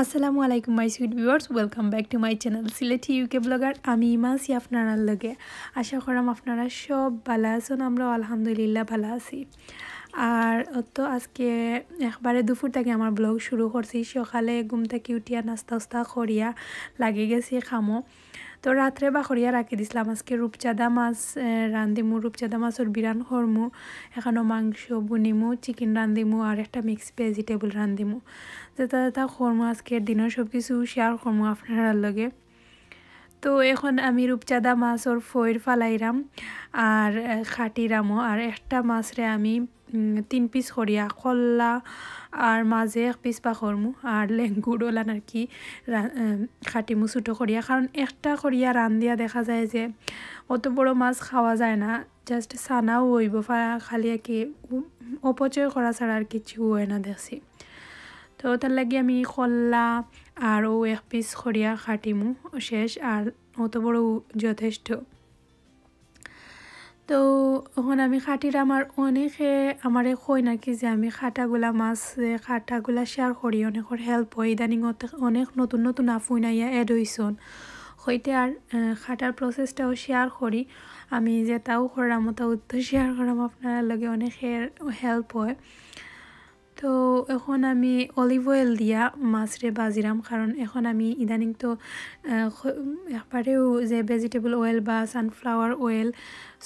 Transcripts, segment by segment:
আসসালামু আলাইকুম my sweet viewers welcome back to my channel Sylheti UK blogger আমি ইমাসি আপনারা লগে আশা করাম আপনারা সব ভালো আছেন আমরাও আলহামদুলিল্লাহ ভালো আছি আর তো আজকে একবারে দুপুর থেকে আমার ব্লগ শুরু করছি সকালে ঘুম থেকে উঠিয়া নাস্তা করিয়া লাগে গেছি খামো তো রাত্রে বাখরিয়া রাখি দিছিলাম আজকে রূপচাঁদা মাছ রান্ধিমু রূপচাঁদা মাছের বিরান করমু এখানো মাংস বুনিমু চিকেন রান্ধিমু আর একটা মিক্স ভেজিটেবল রান্ধিমু যেটা করমু আজকের দিনের সব কিছু শেয়ার করমু আপনারা লগে তো এখন আমি রূপচাঁদা মাছর ফইর ফালাইরাম আর খাটিরামও আর একটা মাছরে আমি 3 পিস করিয়া কল্লা আর মাঝে 1 পিস পাখরমু আর লেঙ্গুর ওলান আর কি খাটিমু ছোটো করিয়া কারণ একটা করিয়া রান্ধিয়া দেখা যায় যে অত বড় মাছ খাওয়া যায় না জাস্ট সানাও হইব খালি আর কি অপচয় করা ছাড়া আর কিছু হয় না দেখছি তো তার লাগে আমি কল্লা আর 1 পিস করিয়া খাটিমু শেষ আর অত বড় যথেষ্ট তো এখন আমি খাটিরাম আর অনেকে আমারে কই নাকি যে আমি খাটাগুলা মাছ খাটাগুলা শেয়ার করি অনেকের হেল্প হয় ইদানিং অনেক নতুন নতুন আফুই নাইয়া এড হইছন হইতে আর খাটার প্রসেসটাও শেয়ার করি আমি যেটাও করলাম ওটাও তো শেয়ার করাম আপনার লগে অনেকের হেল্প হয় তো এখন আমি অলিভ অয়েল দিয়া মাছরে বাজিরাম কারণ এখন আমি ইদানিং তো একবারেও যে ভেজিটেবল অয়েল বা সানফ্লাওয়ার অয়েল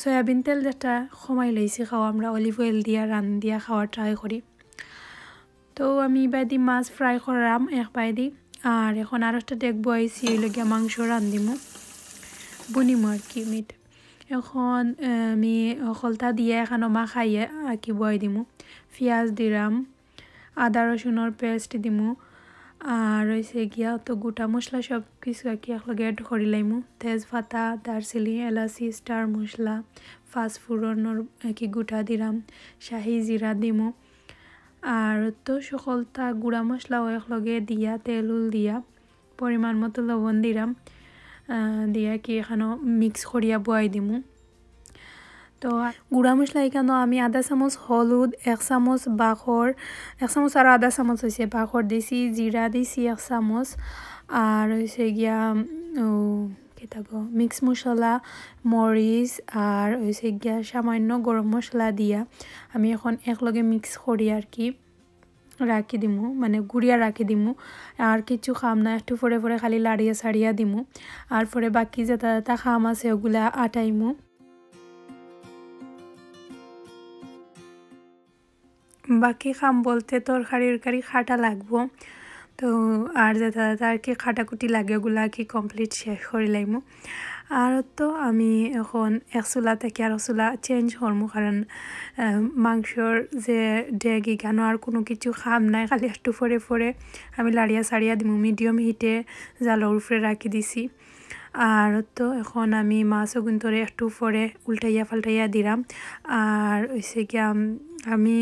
সয়াবিন তেল যেটা কমাই লইছি খাওয়া আমরা অলিভ অয়েল দিয়া দিয়া খাওয়ার ট্রাই করি তো আমি বাইদি মাছ ফ্রাই করাম এক বাইদি আর এখন আর একটা দেখবো আইসি ওইলগিয়া মাংস রান্ধিমু বুনিমু আর কি মিট এখন আমি হলতা দিয়ে এখানো মা খাইয়ে আর কি বয় দিমু পেঁয়াজ দিলাম আদা রসুনের পেস্ট দিমু আর হয়েছে গিয়া তো গোটা মশলা সব কিছু আর কি একলগে এড করি লাইমু তেজপাতা দারচিনি এলাচি স্টার মশলা ফাস্টফুডনের কি গোটা দিলাম শাহি জিরা দিমু আর তো সকলটা গুঁড়া মশলাও একলগে দিয়া তেল দিয়া পরিমাণ মতো লবণ দিলাম দিয়া কি এখানো মিক্স করিয়া বয়াই দিমু তো গুঁড়া মশলা এখানে আমি আধা চামচ হলুদ 1 চামচ বাখর 1 চামচ আর আধা চামচ হয়েছে বাখর দিছি জিরা দিছি 1 চামচ আর হয়েছে গিয়া মিক্স মশলা মরিচ আর হয়েছে গিয়া সামান্য গরম মশলা দিয়া আমি এখন একলগে মিক্স করি আর কি রাখি দিমু মানে গুড়িয়া রাখি দিমু আর কিছু খাম না একটু পরে পরে খালি লাড়িয়া সাড়িয়া দিমু আর পরে বাকি যেটা খাম আছে ওগুলা আটাইমু বাকি খাম বলতে তরকারি খাটা লাগবো তো আর যেটা আর কি খাটাকুটি লাগে ওগুলা কি কমপ্লিট শেষ করে লাইমু আর তো আমি এখন এক চুলা থেকে আর চুলা চেঞ্জ করমু কারণ মাংসর যে ডেগি কেন আর কোনো কিছু খাম নাই খালি একটু পরে পরে আমি লাড়িয়া সাড়িয়া দিমু মিডিয়াম হিটে জালের উপরে রাখি দিছি আর তো এখন আমি মাছও কিন্তু একটু পরে উল্টাইয়া পাল্টাইয়া দিলাম আর হয়েছে গিয়া আমি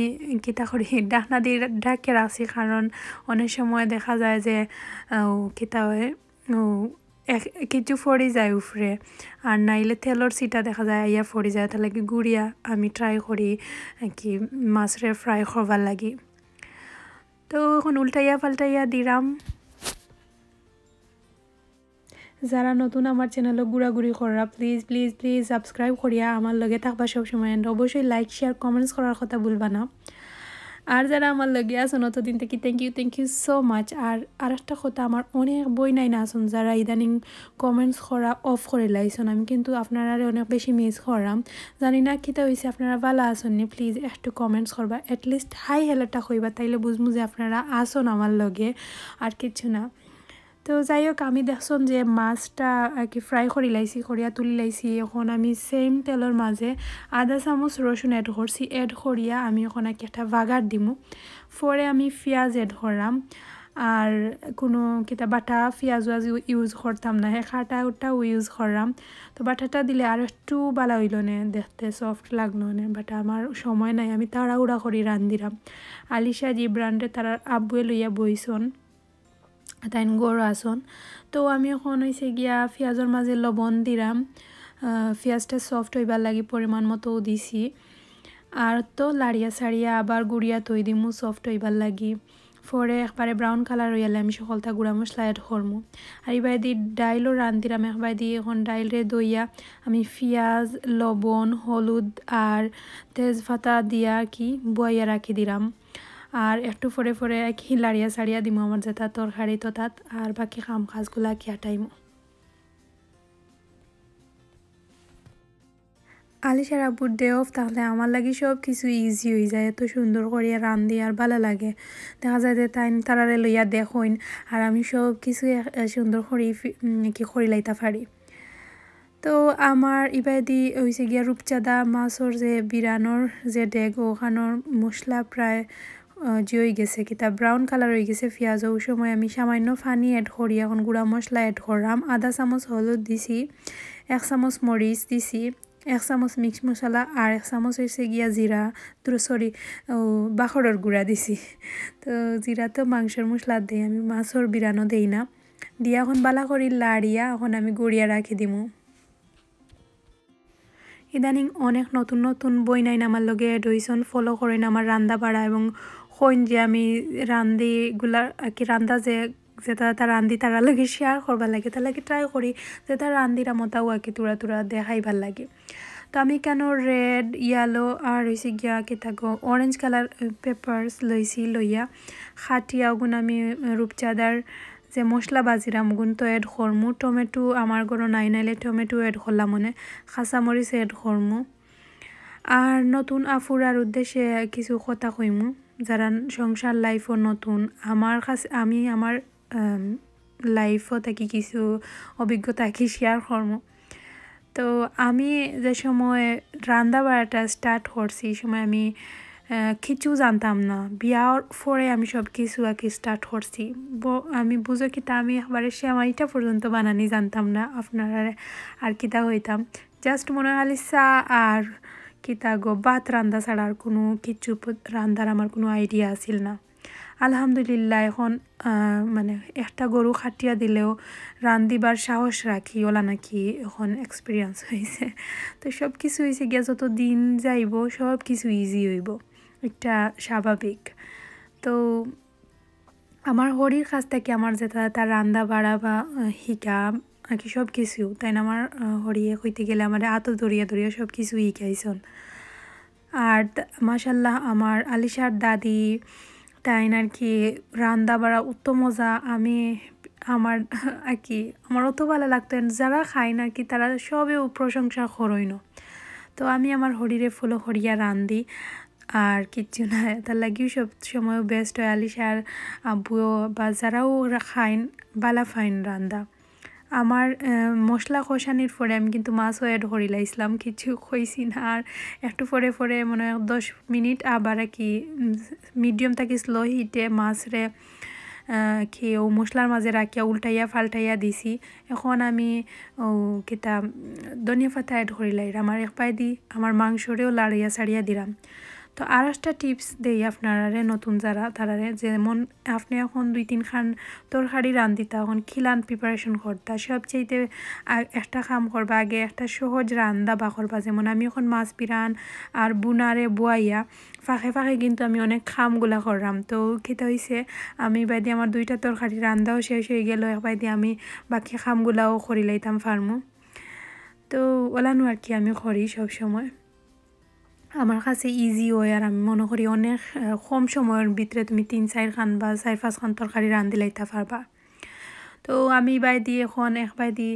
কিতা করি ডাকনা দিয়ে ডাকে রাখছি কারণ অনেক সময় দেখা যায় যে কিতা হয় কিছু ফড়ি যায় উপরে আর নাইলে তেলর সিটা দেখা যায় ইয়া ফড়ি যায় তাহলে কি গুড়িয়া আমি ট্রাই করি কি মাছরে ফ্রাই করবার লাগি তো এখন উল্টাইয়া পাল্টাইয়া দিলাম যারা নতুন আমার চ্যানেলে ঘোরাঘুরি করা প্লিজ প্লিজ প্লিজ সাবস্ক্রাইব করিয়া আমার লগে থাকবা সবসময় অ্যান্ড অবশ্যই লাইক শেয়ার কমেন্টস করার কথা ভুলবা না আর যারা আমার লগে আছেন অতদিন থেকে থ্যাংক ইউ সো মাচ আর একটা কথা আমার অনেক বই নাই না আছেন যারা ইদানিং কমেন্টস করা অফ করে লাইছেন আমি কিন্তু আপনারা অনেক বেশি মিস করাম জানি না কিতা হয়েছে আপনারা ভালো আছেন নি প্লিজ একটু কমেন্টস করবা অ্যাটলিস্ট হাই হেলাটা কইবা তাইলে বুঝমু যে আপনারা আছেন আমার লগে আর কিছু না তো যাই হোক আমি দেখছন যে মাছটা আর কি ফ্রাই করি লাইছি করিয়া তুলি লাইছি এখন আমি সেম তেলের মাঝে আধা চামচ রসুন এড করছি এড করিয়া আমি এখন আর কি একটা বাগার দিমু পরে আমি পেঁয়াজ এড করলাম আর কোনো কিতা বাটা পেঁয়াজ ইউজ করতাম না খাটা ওটাও ইউজ করলাম তো বাটাটা দিলে আর একটু ভালো হইল না দেখতে সফট লাগলো না বাট আমার সময় নাই আমি তাড়াহুড়া করি রান্ধিলাম আলিশা জি ব্র্যান্ডে তারা আব্বুয়ে লইয়া বইছন তাইন গড় আসন তো আমি এখন হয়েছে গিয়া পেঁয়াজের মাঝে লবণ দিলাম পেঁয়াজটা সফট হইবার লাগি পরিমাণ মতো দিছি আর তো লাড়িয়া সাড়িয়া আবার গুড়িয়া থই দিমু সফট হইবার লাগি পরে একবারে ব্রাউন কালার হইলে আমি সকলটা গুঁড়া মশলা অ্যাড করবো। আর এবার দিয়ে ডাইলও রান্ধিলাম। একবার দিয়ে এখন ডাইলরে দইয়া আমি পেঁয়াজ, লবণ, হলুদ আর তেজপাতা দিয়া কি বইয়া রাখি দিলাম। আর একটু পরে পরে কি লাড়িয়া সাড়িয়া দিব আমার যেটা তরকারি তো তাত, আর বাকি কাম কাজগুলা কি আটাইমো। আলিশার আব্বুর ডে অফ তাহলে আমার লাগি সব কিছু ইজি হয়ে যায়, এত সুন্দর করিয়া রান্ধি আর ভালো লাগে। দেখা যায় যে তারারে লইয়া দেখইন আর আমি সব কিছু সুন্দর করি কি করি লাইতা পারি। তো আমার ইবাদি হয়েছে গিয়া রূপচাঁদা মাছর যে বিরানোর যে ডেগ ওখানোর মশলা প্রায় হয়ে গেছে, কিতা ব্রাউন কালার হয়ে গেছে পেঁয়াজ। ওই সময় আমি সামান্য পানি অ্যাড করি, এখন গুঁড়া মশলা অ্যাড করলাম। আধা চামচ হলুদ দিছি, 1 চামচ মরিচ দিছি, 1 চামচ মিক্স মশলা আর 1 চামচ হয়েছে গিয়া জিরা বাখরের গুঁড়া দিছি। তো জিরা তো মাংসের মশলা দিই, আমি মাছর বিরানো দেই না। দিয়া এখন বালা করি লাড়িয়া এখন আমি গড়িয়া রাখি দিমু। ইদানিং অনেক নতুন নতুন বই নাইন আমার লগে এড হইছন, ফলো করেন আমার রান্দা বাড়া এবং কইন যে আমি রান্দিগুলা কি রান্দা যে যেটা রান্ধি তারা লাগে শেয়ার করবা লাগে, তার লাগে ট্রাই করি যেটা রান্দিরা মতাও আর কি তুরা তুরা দেখাই ভাল লাগে। তো আমি কেন রেড, ইয়েলো আর হয়েছে গিয়া কেতাগো অরেঞ্জ কালার পেপার্স লইছি, লইয়া খাটিয়া ওগুন আমি রূপচাঁদার যে মশলা বাজিরাম গুণ তো এড করমু। টমেটো আমার ঘরে নাই, নাইলে টমেটো এড করলাম মনে, কাঁচামরিচ এড করমু। আর নতুন আফুরার উদ্দেশ্যে কিছু কথা কইমু যারা সংসার লাইফও নতুন। আমি আমার লাইফও থাকি কিছু অভিজ্ঞতা কি শেয়ার করমু। তো আমি যে সময় রান্না বাড়াটা স্টার্ট করছি সময় আমি কিছু জানতাম না, বিয়ার পরে আমি সব কিছু আর কি স্টার্ট করছি। আমি বুঝো কিতা আমি একবারে সেমাইটা পর্যন্ত বানানি জানতাম না, আপনারা আর কিতা হইতাম জাস্ট মনে হয় চা আর কিতা গো ভাত রান্দা ছাড়া আর কোনো কিছু রান্দার আমার কোনো আইডিয়া আসিল না। আলহামদুলিল্লাহ এখন মানে একটা গরু খাটিয়া দিলেও রান্দিবার সাহস রাখি ওলা নাকি এখন এক্সপিরিয়েন্স হয়েছে। তো সব কিছু হয়েছে গিয়া যত দিন যাইব সব কিছু ইজি হইব, একটা স্বাভাবিক। তো আমার হরির কাছ থেকে আমার যেটা তার রান্দা বাড়া বা শিকা আর কি সব কিছু তাই না আমার হরিয়ে কইতে গেলে আমার আতো দরিয়া দরিয়া সব কিছু শিখাইছন। আর মাশাল্লাহ আমার আলিশার দাদি তাই আর কি রান্না বাড়া উত্তম মজা। আমি আমার আর কি আমার অত ভালো লাগতো, যারা খায় না কি তারা সবেও প্রশংসা করইন। তো আমি আমার হরিরে ফুলো হরিয়া রান্ধি আর কিচ্ছু না, তার লাগিও সব সময় বেস্ট হয়। আলিশার আব্বুও বা যারাও খাইন বালা ফাইন রান্দা। আমার মশলা কষানির পরে আমি কিন্তু মাছও অ্যাড করি লাইছিলাম, কিছু কইছি না। আর একটু পরে পরে মনে হয় 10 মিনিট আবার কি মিডিয়াম থেকে স্লো হিটে মাছরে কি ও মশলার মাঝে রাখিয়া উল্টাইয়া ফাল্টাইয়া দিছি। এখন আমি কিতা ধনিয়া পাতা অ্যাড করি লাইলাম আর এক পায়ে দি আমার মাংসরেও লাড়িয়া ছাড়িয়া দিলাম। তো আর একটা টিপস দেই আপনারারে নতুন যারা তারারে, যেমন আপনি এখন 2-3 খান তরকারি রান্ধিতা এখন খিলান প্রিপারেশন করতা, সবচেয়ে একটা কাম করবা আগে একটা সহজ রান্দা বা করবা। যেমন আমি এখন মাছ পিরান আর বুনারে বুয়াইয়া ফাঁকে ফাঁকে কিন্তু আমি অনেক খামগুলা করলাম। তো খেতে হয়েছে আমি বাইদি আমার 2টা তরকারি রান্দাও শেষ হয়ে গেল, এক বাইদি আমি বাকি খামগুলাও করি লাইতাম ফার্মু। তো ওলানো আর কি আমি করি সব সময়, আমার কাছে ইজি হয়। আর আমি মনে করি অনেক কম সময়ের ভিতরে তুমি 3-4 খান বা 4-5 খান তরকারি রান্ধি লাইতে পারবা। তো আমি বাইদি এখন এক বাইদি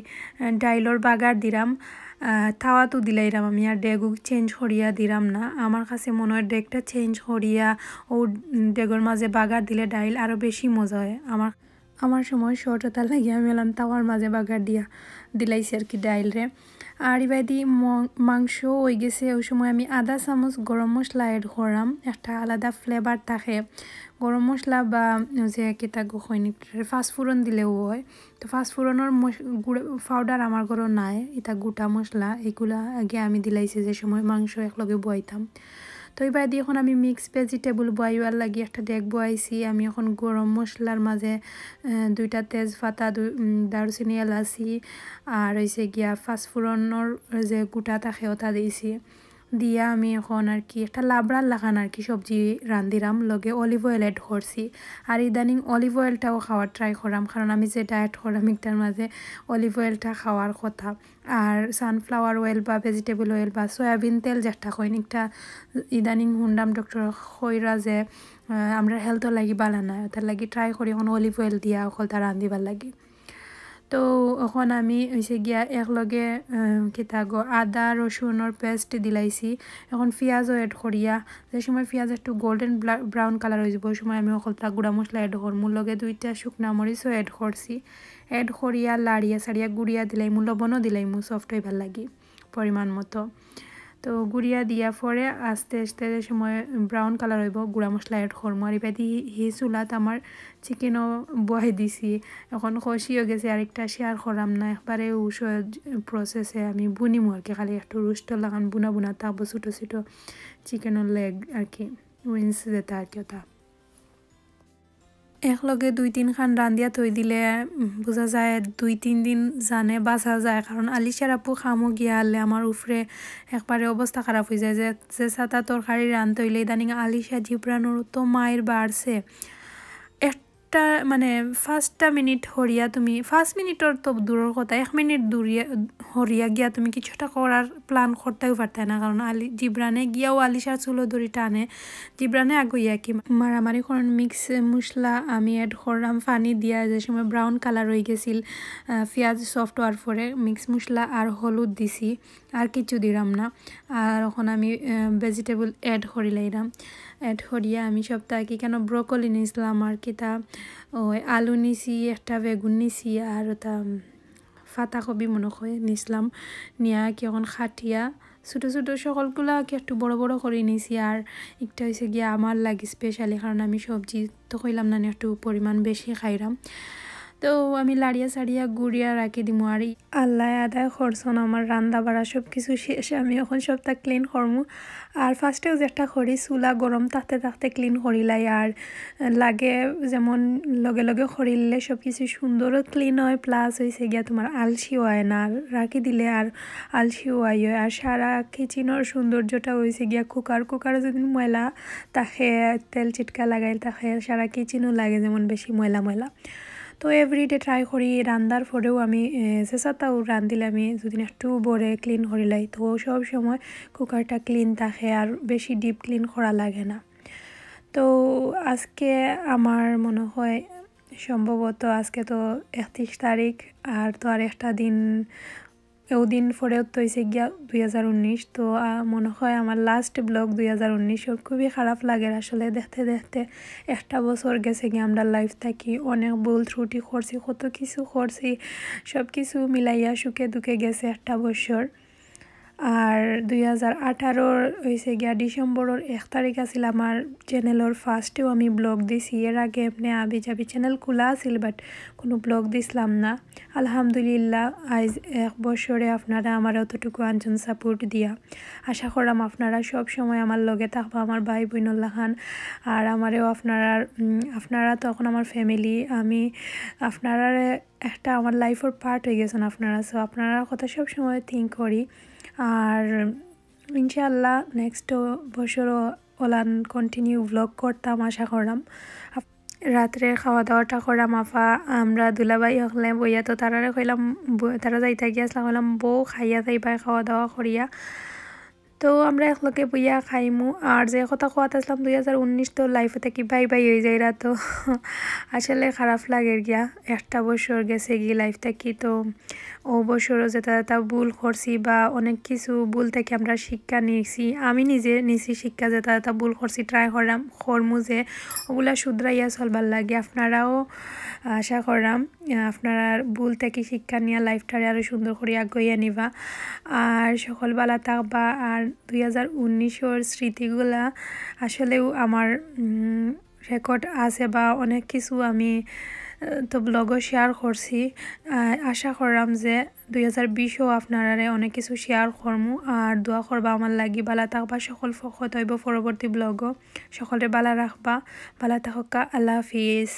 ডাইলর বাগার দিলাম, তাওয়াতো দিলাইরাম আমি আর ডেগু চেঞ্জ করিয়া দিলাম না। আমার কাছে মনে হয় ডেগটা চেঞ্জ করিয়া ও ডেগর মাঝে বাগার দিলে ডাইল আরও বেশি মজা হয়। আমার সময় শর্টতাল লাগিয়ে আমি এলাম তাওয়ার মাঝে বাগার দিলাইছি আর কি ডাইলরে। আর এবাদি মাংস হয়ে গেছে ওই সময় আমি আধা চামচ গরম মশলা অ্যাড করলাম, একটা আলাদা ফ্লেভার থাকে গরম মশলা বা যে কেতা গোখইনি ফাস্টফুরন দিলেও হয়। তো ফাস্টফুরনের পাউডার আমার ঘরে নাই, এটা গোটা মশলা এগুলা আগে আমি দিলাইছি যে সময় মাংস একলগে বয়াইতাম। তো এবার দিয়ে এখন আমি মিক্স ভেজিটেবল বয়াইবার লাগি একটা ডেক বয়াইছি। আমি এখন গরম মশলার মাঝে 2টা তেজপাতা, দারুচিনি, এলাচি আর হয়েছে গিয়া ফাস্টফুরনের যে গোটা থাকে ওটা দিয়েছি। দিয়া আমি এখন আর কি একটা লাবড়ার লাগান আর কি সবজি রান্ধিরাম লগে অলিভ অয়েল এড করছি আর ইদানিং অলিভ অয়েলটাও খাওয়ার ট্রাই করাম কারণ আমি যে ডায়েট করাম একটার মাঝে অলিভ অয়েলটা খাওয়ার কথা আর সানফ্লাওয়ার অয়েল বা ভেজিটেবল অয়েল বা সয়াবিন তেল যেটা কইন একটা ইদানিং হুন্ডাম ডক্টর কইরা যে আমরা হেলথর লাগি বালা না তার লাগি ট্রাই করি এখন অলিভ অয়েল দিয়া অকলটা রান্ধিবার লাগি তো এখন আমি হয়েছে গিয়া একলগে কিতা গো আদা রসুনের পেস্ট দিলাইছি এখন পেঁয়াজও এড করিয়া যে সময় পেঁয়াজ একটু গোল্ডেন ব্রাউন কালার হয়ে যাব ওই সময় আমি অকলটা গুঁড়া মশলা এড করমু লগে 2টা শুকনা মরিচও এড করছি এড করিয়া লাড়িয়া সারিয়া গুড়িয়া দিলাইমু লবণও দিলাইমু সফট হইবার লাগি পরিমাণ মতো তো গুড়িয়া দিয়া পরে আস্তে আস্তে সময় ব্রাউন কালার হইব গুঁড়া মশলা এড করমু আর এবার হি চুলাত আমার চিকেনও বহাই দিছি এখন কষিও গেছে আরেকটা শেয়ার করাম না একবারে প্রসেসে আমি বুনিমু আর কি খালি একটু রুষ্ট লাগান বুনা বুনা থাকবো ছোটো ছোটো চিকেনের লেগ আর কি উইন্স যেটা আর কি ওটা একলগে 2-3 খান রান্ধিয়া থই দিলে বোঝা যায় 2-3 দিন জানে বাঁচা যায় কারণ আলিশার আপু খামো গিয়া আলে আমার উফরে একবারে অবস্থা খারাপ হয়ে যায় যে সাতা তরকারি রান্ধতে হইলে ইদানিং আলিশা জিব্রানোর তো মায়ের বাড়ছে একটা মানে 5টা মিনিট হরিয়া তুমি 5 মিনিটর তো দূরের কথা 1 মিনিট দূরিয়া হরিয়া গিয়া তুমি কিছুটা করার প্ল্যান করতেও পারতে না কারণ জিব্রানে গিয়াও আলিশার চুলো দড়ি টানে জিব্রানে আগইয়া কি মারামারি করেন মিক্স মশলা আমি অ্যাড করলাম পানি দিয়া যে সময় ব্রাউন কালার হয়ে গেছিল পেঁয়াজ সফট হওয়ার পরে মিক্স মশলা আর হলুদ দিছি আর কিছু দিলাম না আর এখন আমি ভেজিটেবল অ্যাড করিলাম অ্যাড করিয়া আমি সবটা কি কেন ব্রোকলি নিয়েছিলাম আর কিতা ওই আলু নিছি একটা বেগুন নিছি আর ওটা পাতাকপি মনে হয় নিছিলাম নিয়া কি এখন খাটিয়া ছোটো ছোটো সকলগুলা কি একটু বড় বড় করে নিয়েছি আর একটা হয়েছে গিয়া আমার লাগে স্পেশালি কারণ আমি সবজি তো কইলাম না একটু পরিমাণ বেশি খাইলাম তো আমি লাড়িয়া সাড়িয়া গুড়িয়া রাখি দিমু আর আল্লাহ আদায় করছন আমার রান্না বাড়া সব কিছু শেষে আমি এখন সবটা ক্লিন করমু আর ফার্স্টেও যেটা করি চুলা গরম থাকতে থাকতে ক্লিন করিলাই আর লাগে যেমন লগে লগে করিলে সব কিছু সুন্দরও ক্লিন হয় প্লাস হয়েছে গিয়া তোমার আলসিও হয় না রাখি দিলে আর আলসিও হয় আর সারা কিচেনের সৌন্দর্যটা হয়েছে গিয়া কুকারে যদি ময়লা তাকে তেল চিটকা লাগাইল তাকে সারা কিচেনও লাগে যেমন বেশি ময়লা তো এভরিডে ট্রাই করি রান্নার পরেও আমি চেষ্টাও রান্ধিলে আমি যদি একটু বড়ে ক্লিন করিলাই তো সব সময় কুকারটা ক্লিন থাকে আর বেশি ডিপ ক্লিন করা লাগে না তো আজকে আমার মনে হয় সম্ভবত আজকে তো 31 তারিখ আর তো আর একটা দিন ওদিন পরেও তো হয়েছে গিয়া 2019 তো মনে হয় আমার লাস্ট ব্লগ 2019 খুবই খারাপ লাগে আসলে দেখতে দেখতে একটা বছর গেছে গিয়ে আমরা লাইফ থাকি অনেক ভুল ত্রুটি করছি কত কিছু করছি সব কিছু মিলাইয়া সুখে দুঃখে গেছে একটা বছর আর 2018 হয়েছে গিয়া ডিসেম্বরের 1 তারিখ আছিল আমার চ্যানেলের ফার্স্টেও আমি ব্লগ দিছি এর আগে এমনি আবি যাবি চ্যানেল খোলা আছিল বাট কোনো ব্লগ দিছিলাম না আলহামদুলিল্লাহ আজ 1 বছরে আপনারা আমার অতটুকু আঞ্চন সাপোর্ট দিয়া আশা করলাম আপনারা সব সময় আমার লগে থাকবা আমার ভাই বোনল্লা খান আর আমারেও আপনারা তো এখন আমার ফ্যামিলি আমি আপনারা একটা আমার লাইফের পার্ট হয়ে গেছেন আপনারা সো আপনারা কথা সব সময় থিঙ্ক করি আর ইনশাআল্লাহ নেক্সট বছরও ওলান কন্টিনিউ ব্লগ করতাম আশা করলাম রাত্রে খাওয়া দাওয়াটা করাম আফা আমরা দুলাবাই হলে বইয়া তো তারারে কইলাম তারা যাইতে গিয়েছিলাম কইলাম বউ খাইয়া যাইবাই খাওয়া দাওয়া করিয়া তো আমরা একলগে বইয়া খাইমু আর যে কথা কোয়াতে আসলাম 2019 তো লাইফে থেকে বাই হয়ে যাইরা তো আসলে খারাপ লাগে গিয়া একটা বছর গেছে গিয়ে লাইফ থেকে তো ও বছরও যেটা ভুল করছি বা অনেক কিছু ভুল থেকে আমরা শিক্ষা নিয়েছি আমি নিজে নিছি শিক্ষা যেটা ভুল করছি ট্রাই করমু যে ওগুলা শুধরাইয়া চলবার লাগে আপনারাও আশা করলাম আপনারা ভুল থেকে শিক্ষা নিয়ে লাইফটারে আরও সুন্দর করে আগাইয়া নিবা আর সকল বেলা থাকবা আর 2019-এর স্মৃতিগুলা আসলেও আমার রেকর্ড আছে বা অনেক কিছু আমি তো ব্লগও শেয়ার করছি আশা করলাম যে 2020-ও আপনারা অনেক কিছু শেয়ার করমু আর দোয়া করবা আমার লাগি বালা থাকবা সকল ফকত হইব পরবর্তী ব্লগও সকলে বালা রাখবা বালা থাকা আল্লাহ হাফিজ।